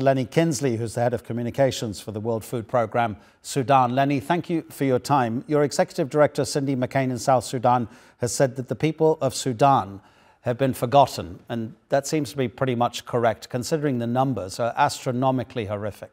Leni Kinzli, who's the head of communications for the World Food Programme Sudan. Leni, thank you for your time. Your executive director, Cindy McCain in South Sudan, has said that the people of Sudan have been forgotten, and that seems to be pretty much correct, considering the numbers are astronomically horrific.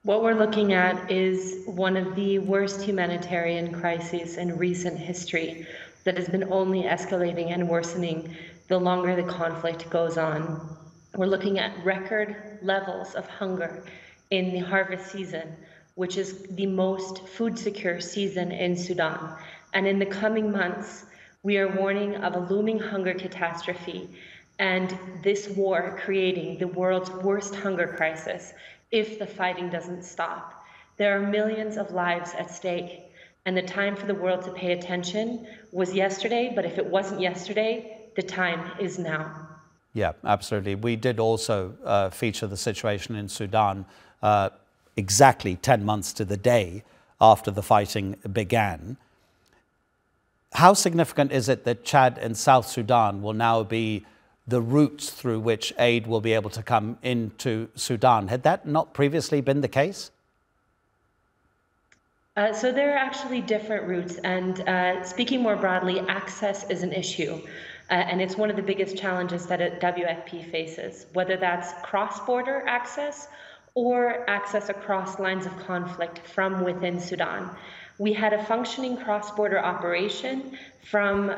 What we're looking at is one of the worst humanitarian crises in recent history that has been only escalating and worsening the longer the conflict goes on. We're looking at record levels of hunger in the harvest season, which is the most food secure season in Sudan. And in the coming months, we are warning of a looming hunger catastrophe and this war creating the world's worst hunger crisis if the fighting doesn't stop. There are millions of lives at stake, and the time for the world to pay attention was yesterday, but if it wasn't yesterday, the time is now. Yeah, absolutely. We did also feature the situation in Sudan exactly 10 months to the day after the fighting began. How significant is it that Chad and South Sudan will now be the routes through which aid will be able to come into Sudan? Had that not previously been the case? So there are actually different routes, and speaking more broadly, access is an issue. And it's one of the biggest challenges that WFP faces, whether that's cross-border access or access across lines of conflict from within Sudan. We had a functioning cross-border operation from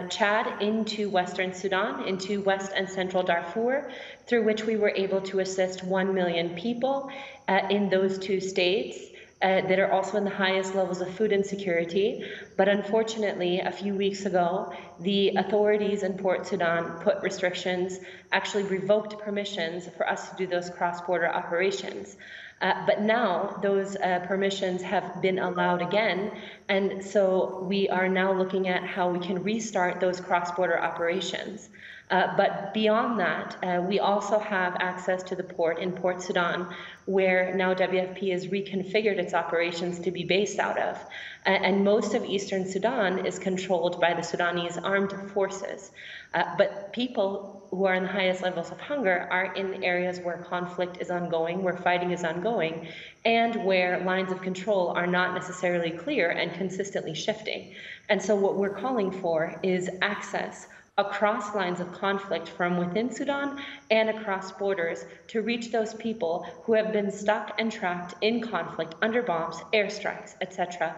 Chad into Western Sudan, into West and Central Darfur, through which we were able to assist 1 million people in those two states that are also in the highest levels of food insecurity. But unfortunately, a few weeks ago, the authorities in Port Sudan put restrictions, actually revoked permissions for us to do those cross-border operations. But now those permissions have been allowed again, and so we are now looking at how we can restart those cross-border operations. But beyond that, we also have access to the port in Port Sudan, where now WFP has reconfigured its operations to be based out of. And most of Eastern Sudan is controlled by the Sudanese armed forces. But people who are in the highest levels of hunger are in areas where conflict is ongoing, where fighting is ongoing, and where lines of control are not necessarily clear and consistently shifting. And so what we're calling for is access across lines of conflict from within Sudan and across borders to reach those people who have been stuck and trapped in conflict under bombs, airstrikes, etc.,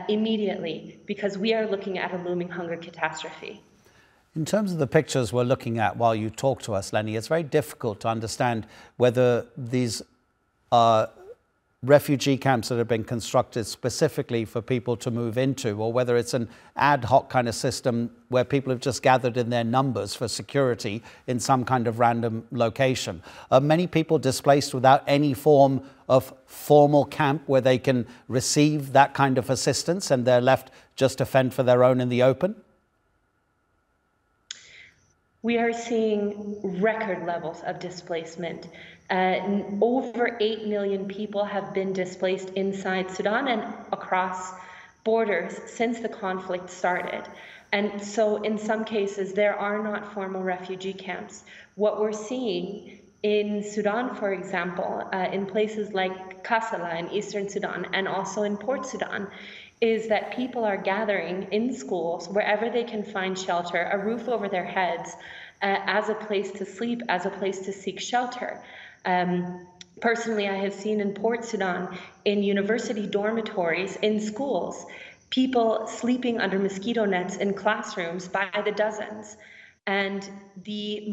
immediately, because we are looking at a looming hunger catastrophe. In terms of the pictures we're looking at while you talk to us, Leni, it's very difficult to understand whether these are refugee camps that have been constructed specifically for people to move into, or whether it's an ad hoc kind of system where people have just gathered in their numbers for security in some kind of random location. Are many people displaced without any form of formal camp where they can receive that kind of assistance and they're left just to fend for their own in the open? We are seeing record levels of displacement. Over 8 million people have been displaced inside Sudan and across borders since the conflict started. And so in some cases, there are not formal refugee camps. What we're seeing in Sudan, for example, in places like Kassala in Eastern Sudan and also in Port Sudan, is that people are gathering in schools wherever they can find shelter, a roof over their heads, as a place to sleep, as a place to seek shelter. Personally, I have seen in Port Sudan, in university dormitories, in schools, people sleeping under mosquito nets in classrooms by the dozens. And the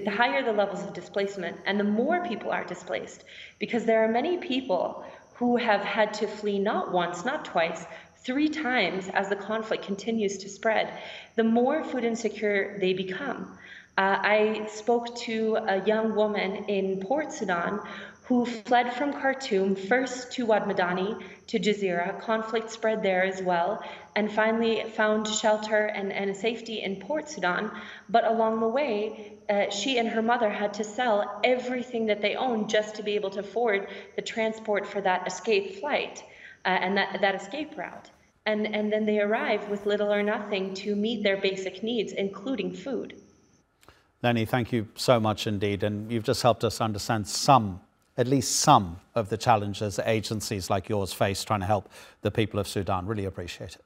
higher the levels of displacement and the more people are displaced, because there are many people who have had to flee not once, not twice, 3 times as the conflict continues to spread, the more food insecure they become. I spoke to a young woman in Port Sudan who fled from Khartoum, first to Wad Madani, to Jazeera. Conflict spread there as well, and finally found shelter and safety in Port Sudan. But along the way, she and her mother had to sell everything that they owned just to be able to afford the transport for that escape flight and that escape route. And then they arrive with little or nothing to meet their basic needs, including food. Leni, thank you so much indeed. And you've just helped us understand at least some of the challenges that agencies like yours face trying to help the people of Sudan. Really appreciate it.